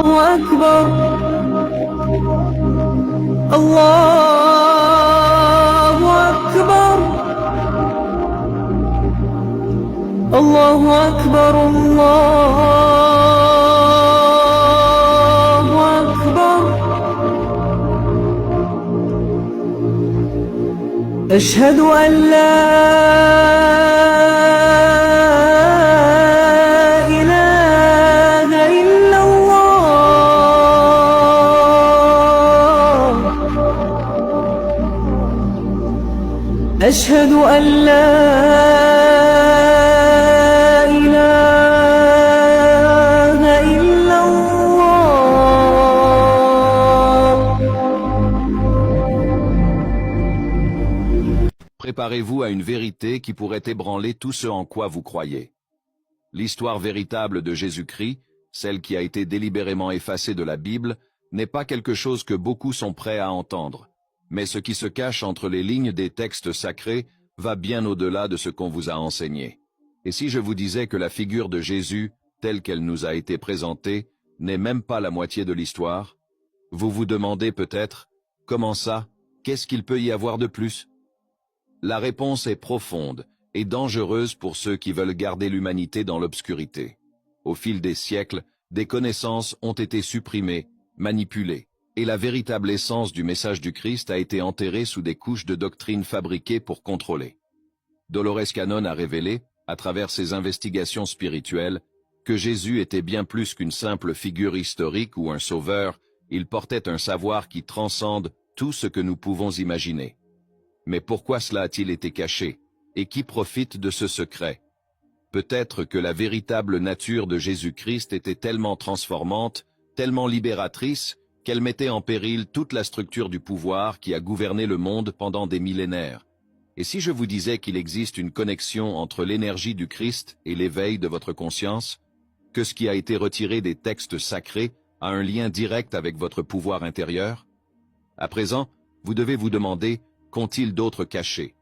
أكبر الله أكبر الله أكبر الله أكبر أشهد أن لا إله إلا الله أشهد أن لا إله إلا الله. Préparez-vous à une vérité qui pourrait ébranler tout ce en quoi vous croyez. L'histoire véritable de Jésus-Christ, celle qui a été délibérément effacée de la Bible, n'est pas quelque chose que beaucoup sont prêts à entendre. Mais ce qui se cache entre les lignes des textes sacrés va bien au-delà de ce qu'on vous a enseigné. Et si je vous disais que la figure de Jésus, telle qu'elle nous a été présentée, n'est même pas la moitié de l'histoire, vous vous demandez peut-être, comment ça, qu'est-ce qu'il peut y avoir de plus? La réponse est profonde et dangereuse pour ceux qui veulent garder l'humanité dans l'obscurité. Au fil des siècles, des connaissances ont été supprimées, manipulées, et la véritable essence du message du Christ a été enterrée sous des couches de doctrines fabriquées pour contrôler. Dolores Cannon a révélé, à travers ses investigations spirituelles, que Jésus était bien plus qu'une simple figure historique ou un sauveur, il portait un savoir qui transcende tout ce que nous pouvons imaginer. Mais pourquoi cela a-t-il été caché? Et qui profite de ce secret? Peut-être que la véritable nature de Jésus-Christ était tellement transformante, tellement libératrice, qu'elle mettait en péril toute la structure du pouvoir qui a gouverné le monde pendant des millénaires. Et si je vous disais qu'il existe une connexion entre l'énergie du Christ et l'éveil de votre conscience, que ce qui a été retiré des textes sacrés a un lien direct avec votre pouvoir intérieur? À présent, vous devez vous demander, qu'ont-ils d'autres cachés?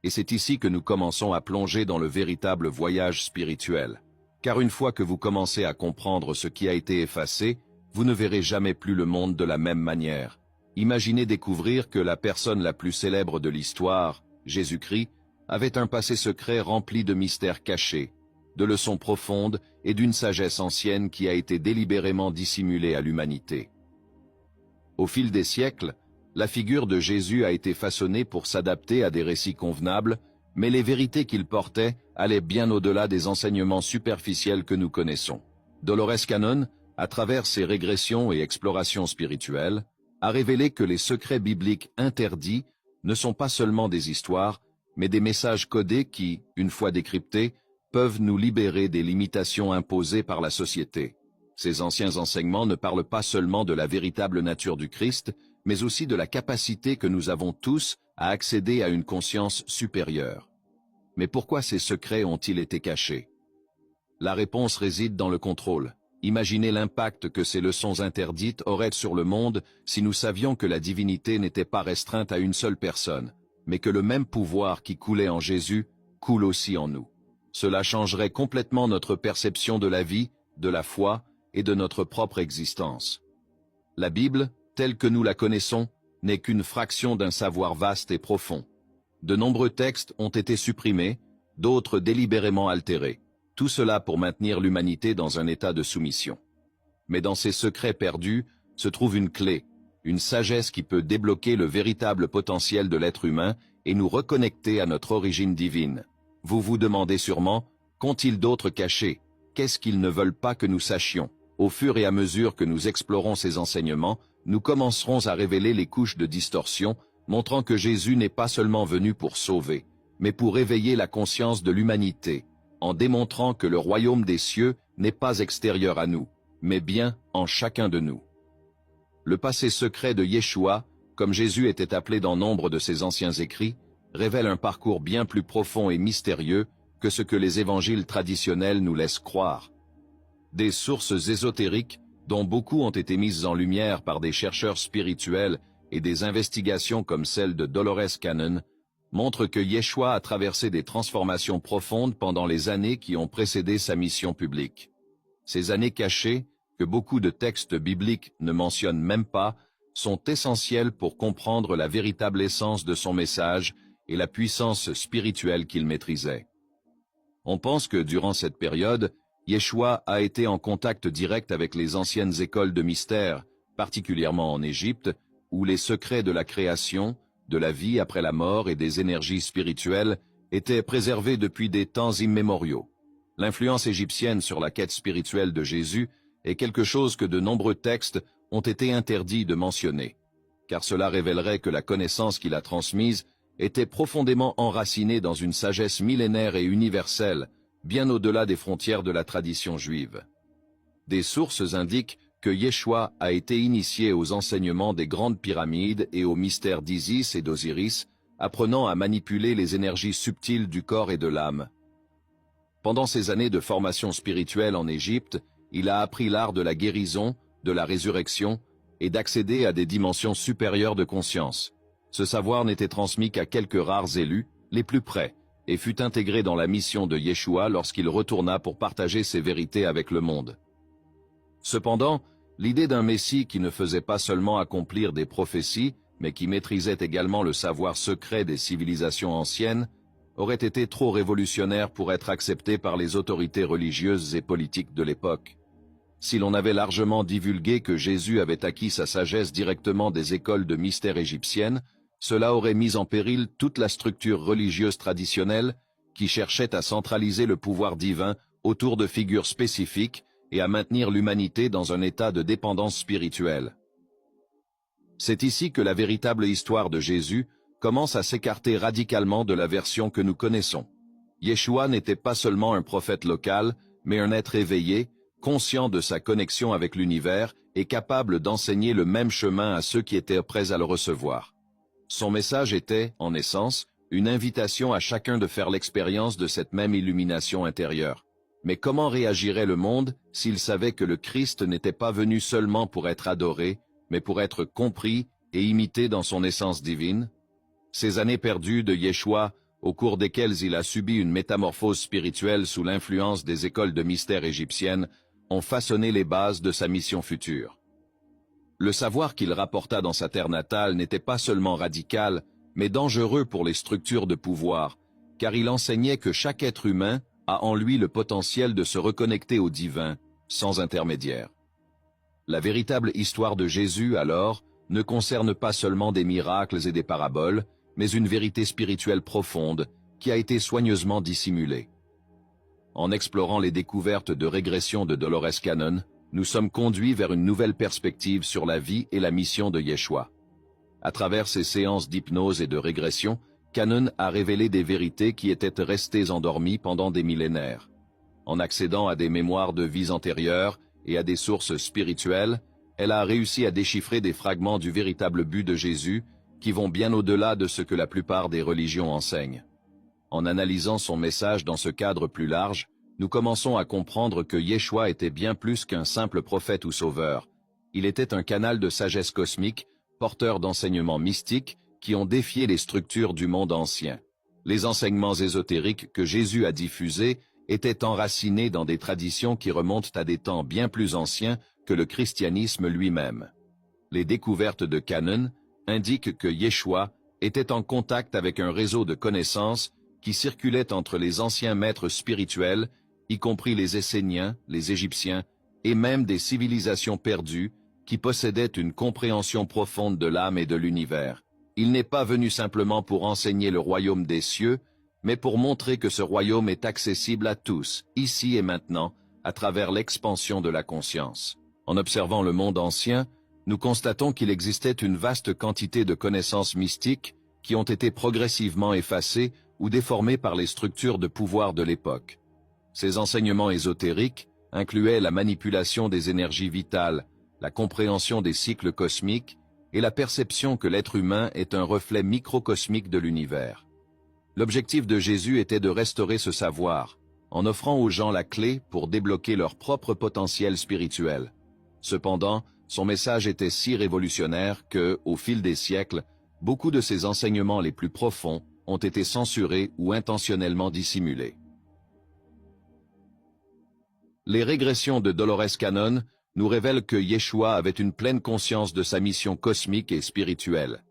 Et c'est ici que nous commençons à plonger dans le véritable voyage spirituel. Car une fois que vous commencez à comprendre ce qui a été effacé, vous ne verrez jamais plus le monde de la même manière. Imaginez découvrir que la personne la plus célèbre de l'histoire, Jésus-Christ, avait un passé secret rempli de mystères cachés, de leçons profondes et d'une sagesse ancienne qui a été délibérément dissimulée à l'humanité. Au fil des siècles, la figure de Jésus a été façonnée pour s'adapter à des récits convenables, mais les vérités qu'il portait allaient bien au-delà des enseignements superficiels que nous connaissons. Dolores Cannon, à travers ses régressions et explorations spirituelles, a révélé que les secrets bibliques interdits ne sont pas seulement des histoires, mais des messages codés qui, une fois décryptés, peuvent nous libérer des limitations imposées par la société. Ces anciens enseignements ne parlent pas seulement de la véritable nature du Christ, mais aussi de la capacité que nous avons tous à accéder à une conscience supérieure. Mais pourquoi ces secrets ont-ils été cachés? La réponse réside dans le contrôle. Imaginez l'impact que ces leçons interdites auraient sur le monde si nous savions que la divinité n'était pas restreinte à une seule personne, mais que le même pouvoir qui coulait en Jésus coule aussi en nous. Cela changerait complètement notre perception de la vie, de la foi et de notre propre existence. La Bible, telle que nous la connaissons, n'est qu'une fraction d'un savoir vaste et profond. De nombreux textes ont été supprimés, d'autres délibérément altérés. Tout cela pour maintenir l'humanité dans un état de soumission. Mais dans ces secrets perdus se trouve une clé, une sagesse qui peut débloquer le véritable potentiel de l'être humain et nous reconnecter à notre origine divine. Vous vous demandez sûrement, qu'ont-ils d'autres cachés? Qu'est-ce qu'ils ne veulent pas que nous sachions? Au fur et à mesure que nous explorons ces enseignements, nous commencerons à révéler les couches de distorsion, montrant que Jésus n'est pas seulement venu pour sauver, mais pour éveiller la conscience de l'humanité, en démontrant que le royaume des cieux n'est pas extérieur à nous, mais bien en chacun de nous. Le passé secret de Yeshua, comme Jésus était appelé dans nombre de ses anciens écrits, révèle un parcours bien plus profond et mystérieux que ce que les évangiles traditionnels nous laissent croire. Des sources ésotériques, dont beaucoup ont été mises en lumière par des chercheurs spirituels et des investigations comme celle de Dolores Cannon, montrent que Yeshua a traversé des transformations profondes pendant les années qui ont précédé sa mission publique. Ces années cachées, que beaucoup de textes bibliques ne mentionnent même pas, sont essentiels pour comprendre la véritable essence de son message et la puissance spirituelle qu'il maîtrisait. On pense que durant cette période, Yeshua a été en contact direct avec les anciennes écoles de mystère, particulièrement en Égypte, où les secrets de la création, de la vie après la mort et des énergies spirituelles étaient préservés depuis des temps immémoriaux. L'influence égyptienne sur la quête spirituelle de Jésus est quelque chose que de nombreux textes ont été interdits de mentionner, car cela révélerait que la connaissance qu'il a transmise était profondément enracinée dans une sagesse millénaire et universelle, bien au-delà des frontières de la tradition juive. Des sources indiquent que Yeshua a été initié aux enseignements des grandes pyramides et aux mystères d'Isis et d'Osiris, apprenant à manipuler les énergies subtiles du corps et de l'âme. Pendant ses années de formation spirituelle en Égypte, il a appris l'art de la guérison, de la résurrection et d'accéder à des dimensions supérieures de conscience. Ce savoir n'était transmis qu'à quelques rares élus, les plus près, et fut intégré dans la mission de Yeshua lorsqu'il retourna pour partager ses vérités avec le monde. Cependant, l'idée d'un Messie qui ne faisait pas seulement accomplir des prophéties, mais qui maîtrisait également le savoir secret des civilisations anciennes, aurait été trop révolutionnaire pour être acceptée par les autorités religieuses et politiques de l'époque. Si l'on avait largement divulgué que Jésus avait acquis sa sagesse directement des écoles de mystère égyptiennes, cela aurait mis en péril toute la structure religieuse traditionnelle qui cherchait à centraliser le pouvoir divin autour de figures spécifiques et à maintenir l'humanité dans un état de dépendance spirituelle. C'est ici que la véritable histoire de Jésus commence à s'écarter radicalement de la version que nous connaissons. Yeshua n'était pas seulement un prophète local, mais un être éveillé, conscient de sa connexion avec l'univers et capable d'enseigner le même chemin à ceux qui étaient prêts à le recevoir. Son message était, en essence, une invitation à chacun de faire l'expérience de cette même illumination intérieure. Mais comment réagirait le monde s'il savait que le Christ n'était pas venu seulement pour être adoré, mais pour être compris et imité dans son essence divine? Ces années perdues de Yeshua, au cours desquelles il a subi une métamorphose spirituelle sous l'influence des écoles de mystère égyptiennes, ont façonné les bases de sa mission future. Le savoir qu'il rapporta dans sa terre natale n'était pas seulement radical, mais dangereux pour les structures de pouvoir, car il enseignait que chaque être humain a en lui le potentiel de se reconnecter au divin, sans intermédiaire. La véritable histoire de Jésus, alors, ne concerne pas seulement des miracles et des paraboles, mais une vérité spirituelle profonde qui a été soigneusement dissimulée. En explorant les découvertes de régression de Dolores Cannon, nous sommes conduits vers une nouvelle perspective sur la vie et la mission de Yeshua. À travers ces séances d'hypnose et de régression, Cannon a révélé des vérités qui étaient restées endormies pendant des millénaires. En accédant à des mémoires de vies antérieures et à des sources spirituelles, elle a réussi à déchiffrer des fragments du véritable but de Jésus qui vont bien au-delà de ce que la plupart des religions enseignent. En analysant son message dans ce cadre plus large, nous commençons à comprendre que Yeshua était bien plus qu'un simple prophète ou sauveur. Il était un canal de sagesse cosmique, porteur d'enseignements mystiques qui ont défié les structures du monde ancien. Les enseignements ésotériques que Jésus a diffusés étaient enracinés dans des traditions qui remontent à des temps bien plus anciens que le christianisme lui-même. Les découvertes de Cannon indiquent que Yeshua était en contact avec un réseau de connaissances qui circulait entre les anciens maîtres spirituels, y compris les Esséniens, les Égyptiens, et même des civilisations perdues qui possédaient une compréhension profonde de l'âme et de l'univers. Il n'est pas venu simplement pour enseigner le royaume des cieux, mais pour montrer que ce royaume est accessible à tous, ici et maintenant, à travers l'expansion de la conscience. En observant le monde ancien, nous constatons qu'il existait une vaste quantité de connaissances mystiques qui ont été progressivement effacées ou déformées par les structures de pouvoir de l'époque. Ces enseignements ésotériques incluaient la manipulation des énergies vitales, la compréhension des cycles cosmiques et la perception que l'être humain est un reflet microcosmique de l'univers. L'objectif de Jésus était de restaurer ce savoir, en offrant aux gens la clé pour débloquer leur propre potentiel spirituel. Cependant, son message était si révolutionnaire que, au fil des siècles, beaucoup de ses enseignements les plus profonds ont été censurés ou intentionnellement dissimulés. Les régressions de Dolores Cannon nous révèle que Yeshua avait une pleine conscience de sa mission cosmique et spirituelle.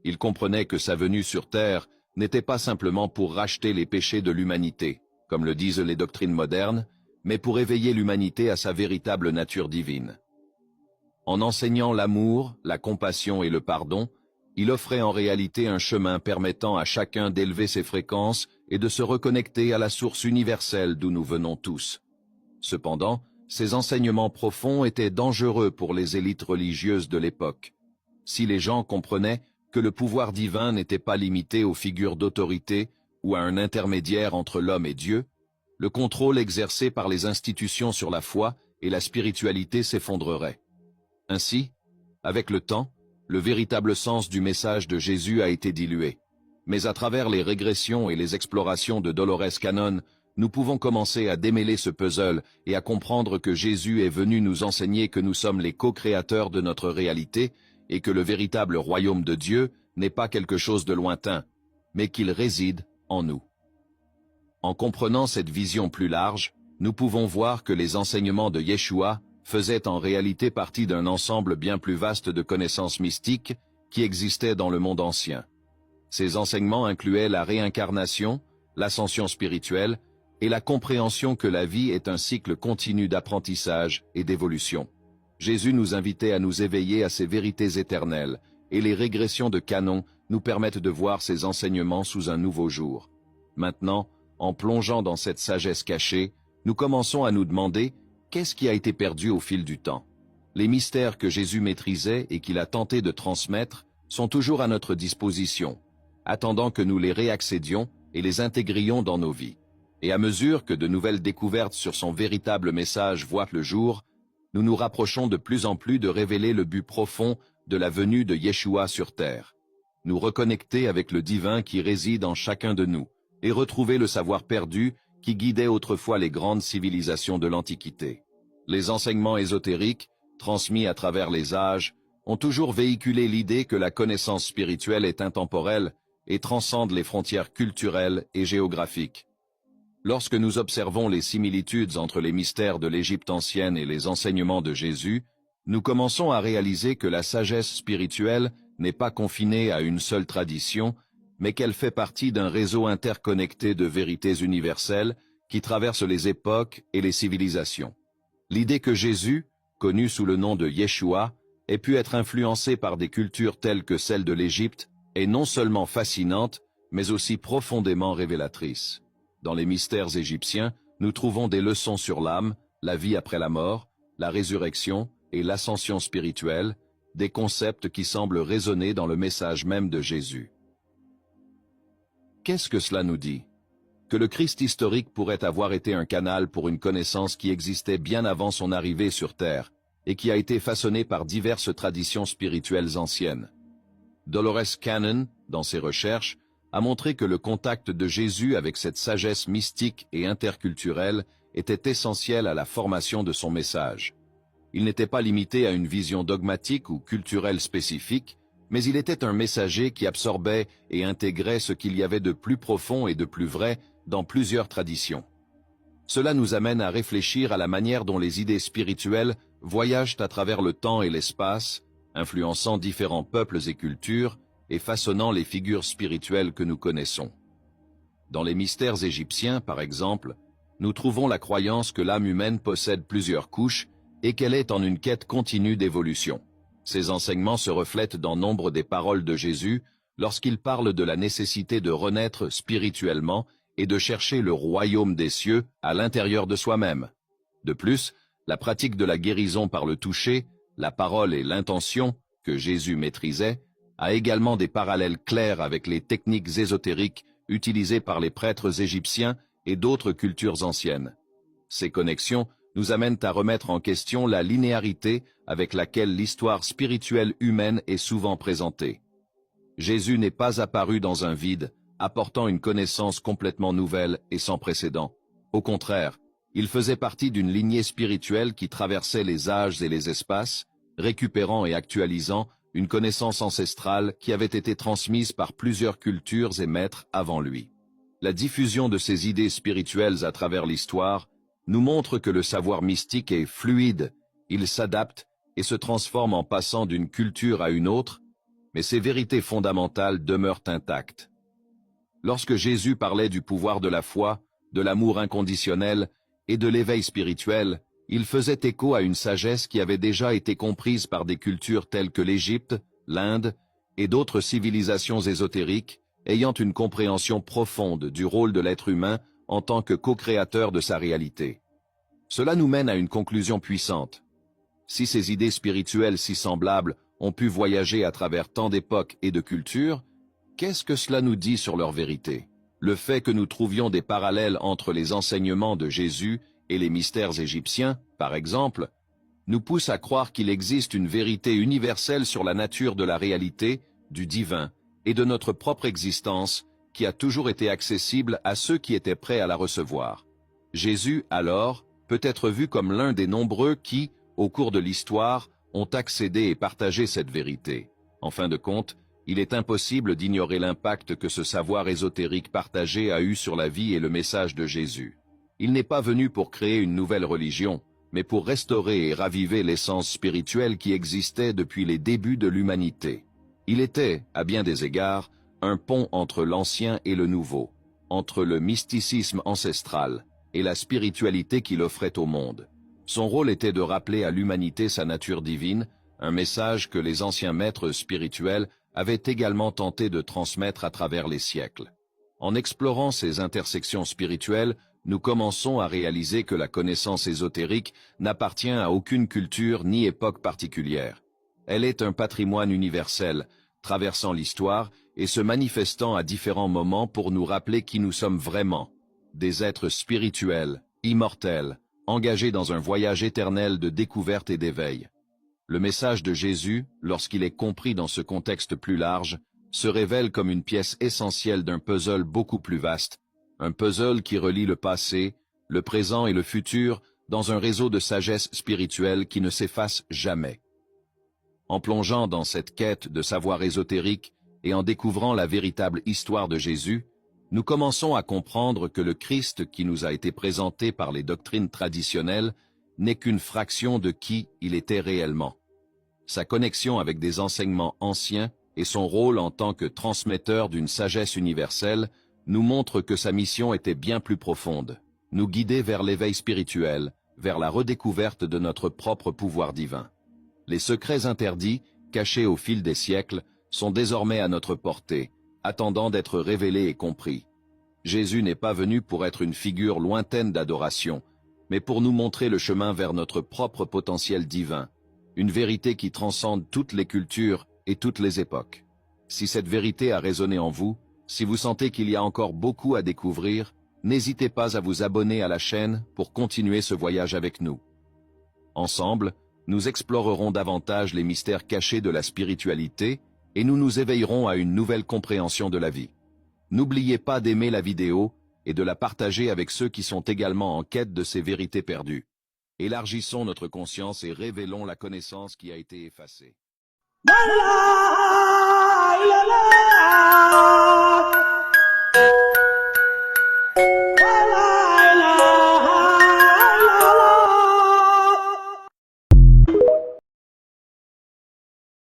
Il comprenait que sa venue sur terre n'était pas simplement pour racheter les péchés de l'humanité, comme le disent les doctrines modernes, mais pour éveiller l'humanité à sa véritable nature divine. En enseignant l'amour, la compassion et le pardon, il offrait en réalité un chemin permettant à chacun d'élever ses fréquences et de se reconnecter à la source universelle d'où nous venons tous. Cependant, ces enseignements profonds étaient dangereux pour les élites religieuses de l'époque. Si les gens comprenaient que le pouvoir divin n'était pas limité aux figures d'autorité ou à un intermédiaire entre l'homme et Dieu, le contrôle exercé par les institutions sur la foi et la spiritualité s'effondrerait. Ainsi, avec le temps, le véritable sens du message de Jésus a été dilué. Mais à travers les régressions et les explorations de Dolores Cannon, nous pouvons commencer à démêler ce puzzle et à comprendre que Jésus est venu nous enseigner que nous sommes les co-créateurs de notre réalité et que le véritable royaume de Dieu n'est pas quelque chose de lointain, mais qu'il réside en nous. En comprenant cette vision plus large, nous pouvons voir que les enseignements de Yeshua faisaient en réalité partie d'un ensemble bien plus vaste de connaissances mystiques qui existaient dans le monde ancien. Ces enseignements incluaient la réincarnation, l'ascension spirituelle et la compréhension que la vie est un cycle continu d'apprentissage et d'évolution. Jésus nous invitait à nous éveiller à ces vérités éternelles, et les régressions de Canon nous permettent de voir ces enseignements sous un nouveau jour. Maintenant, en plongeant dans cette sagesse cachée, nous commençons à nous demander qu'est-ce qui a été perdu au fil du temps. Les mystères que Jésus maîtrisait et qu'il a tenté de transmettre sont toujours à notre disposition, attendant que nous les réaccédions et les intégrions dans nos vies. Et à mesure que de nouvelles découvertes sur son véritable message voient le jour, nous nous rapprochons de plus en plus de révéler le but profond de la venue de Yeshua sur terre. Nous reconnecter avec le divin qui réside en chacun de nous et retrouver le savoir perdu qui guidait autrefois les grandes civilisations de l'Antiquité. Les enseignements ésotériques, transmis à travers les âges, ont toujours véhiculé l'idée que la connaissance spirituelle est intemporelle et transcende les frontières culturelles et géographiques. Lorsque nous observons les similitudes entre les mystères de l'Égypte ancienne et les enseignements de Jésus, nous commençons à réaliser que la sagesse spirituelle n'est pas confinée à une seule tradition, mais qu'elle fait partie d'un réseau interconnecté de vérités universelles qui traversent les époques et les civilisations. L'idée que Jésus, connu sous le nom de Yeshua, ait pu être influencé par des cultures telles que celle de l'Égypte est non seulement fascinante, mais aussi profondément révélatrice. Dans les mystères égyptiens, nous trouvons des leçons sur l'âme, la vie après la mort, la résurrection et l'ascension spirituelle, des concepts qui semblent résonner dans le message même de Jésus. Qu'est-ce que cela nous dit? Que le Christ historique pourrait avoir été un canal pour une connaissance qui existait bien avant son arrivée sur Terre et qui a été façonnée par diverses traditions spirituelles anciennes. Dolores Cannon, dans ses recherches, a montré que le contact de Jésus avec cette sagesse mystique et interculturelle était essentiel à la formation de son message. Il n'était pas limité à une vision dogmatique ou culturelle spécifique, mais il était un messager qui absorbait et intégrait ce qu'il y avait de plus profond et de plus vrai dans plusieurs traditions. Cela nous amène à réfléchir à la manière dont les idées spirituelles voyagent à travers le temps et l'espace, influençant différents peuples et cultures, et façonnant les figures spirituelles que nous connaissons. Dans les mystères égyptiens, par exemple, nous trouvons la croyance que l'âme humaine possède plusieurs couches et qu'elle est en une quête continue d'évolution. Ces enseignements se reflètent dans nombre des paroles de Jésus lorsqu'il parle de la nécessité de renaître spirituellement et de chercher le royaume des cieux à l'intérieur de soi-même. De plus, la pratique de la guérison par le toucher, la parole et l'intention, que Jésus maîtrisait, a également des parallèles clairs avec les techniques ésotériques utilisées par les prêtres égyptiens et d'autres cultures anciennes. Ces connexions nous amènent à remettre en question la linéarité avec laquelle l'histoire spirituelle humaine est souvent présentée. Jésus n'est pas apparu dans un vide, apportant une connaissance complètement nouvelle et sans précédent. Au contraire, il faisait partie d'une lignée spirituelle qui traversait les âges et les espaces, récupérant et actualisant une connaissance ancestrale qui avait été transmise par plusieurs cultures et maîtres avant lui. La diffusion de ces idées spirituelles à travers l'histoire nous montre que le savoir mystique est fluide Ils s'adaptent et se transforment en passant d'une culture à une autre, mais ces vérités fondamentales demeurent intactes. Lorsque Jésus parlait du pouvoir de la foi, de l'amour inconditionnel et de l'éveil spirituel, il faisait écho à une sagesse qui avait déjà été comprise par des cultures telles que l'Égypte, l'Inde et d'autres civilisations ésotériques, ayant une compréhension profonde du rôle de l'être humain en tant que co-créateur de sa réalité. Cela nous mène à une conclusion puissante. Si ces idées spirituelles si semblables ont pu voyager à travers tant d'époques et de cultures, qu'est-ce que cela nous dit sur leur vérité? Le fait que nous trouvions des parallèles entre les enseignements de Jésus et les mystères égyptiens, par exemple, nous pousse à croire qu'il existe une vérité universelle sur la nature de la réalité, du divin et de notre propre existence qui a toujours été accessible à ceux qui étaient prêts à la recevoir. Jésus, alors, peut être vu comme l'un des nombreux qui, au cours de l'histoire, ont accédé et partagé cette vérité. En fin de compte, il est impossible d'ignorer l'impact que ce savoir ésotérique partagé a eu sur la vie et le message de Jésus. Il n'est pas venu pour créer une nouvelle religion, mais pour restaurer et raviver l'essence spirituelle qui existait depuis les débuts de l'humanité. Il était, à bien des égards, un pont entre l'ancien et le nouveau, entre le mysticisme ancestral et la spiritualité qu'il offrait au monde. Son rôle était de rappeler à l'humanité sa nature divine, un message que les anciens maîtres spirituels avaient également tenté de transmettre à travers les siècles. En explorant ces intersections spirituelles, nous commençons à réaliser que la connaissance ésotérique n'appartient à aucune culture ni époque particulière. Elle est un patrimoine universel, traversant l'histoire et se manifestant à différents moments pour nous rappeler qui nous sommes vraiment, des êtres spirituels, immortels, engagés dans un voyage éternel de découverte et d'éveil. Le message de Jésus, lorsqu'il est compris dans ce contexte plus large, se révèle comme une pièce essentielle d'un puzzle beaucoup plus vaste, un puzzle qui relie le passé, le présent et le futur dans un réseau de sagesse spirituelle qui ne s'efface jamais. En plongeant dans cette quête de savoir ésotérique et en découvrant la véritable histoire de Jésus, nous commençons à comprendre que le Christ qui nous a été présenté par les doctrines traditionnelles n'est qu'une fraction de qui il était réellement. Sa connexion avec des enseignements anciens et son rôle en tant que transmetteur d'une sagesse universelle nous montrent que sa mission était bien plus profonde, nous guider vers l'éveil spirituel, vers la redécouverte de notre propre pouvoir divin. Les secrets interdits, cachés au fil des siècles, sont désormais à notre portée, attendant d'être révélés et compris. Jésus n'est pas venu pour être une figure lointaine d'adoration, mais pour nous montrer le chemin vers notre propre potentiel divin, une vérité qui transcende toutes les cultures et toutes les époques. Si cette vérité a résonné en vous, si vous sentez qu'il y a encore beaucoup à découvrir, n'hésitez pas à vous abonner à la chaîne pour continuer ce voyage avec nous. Ensemble, nous explorerons davantage les mystères cachés de la spiritualité et nous nous éveillerons à une nouvelle compréhension de la vie. N'oubliez pas d'aimer la vidéo et de la partager avec ceux qui sont également en quête de ces vérités perdues. Élargissons notre conscience et révélons la connaissance qui a été effacée. La ilaha illallah.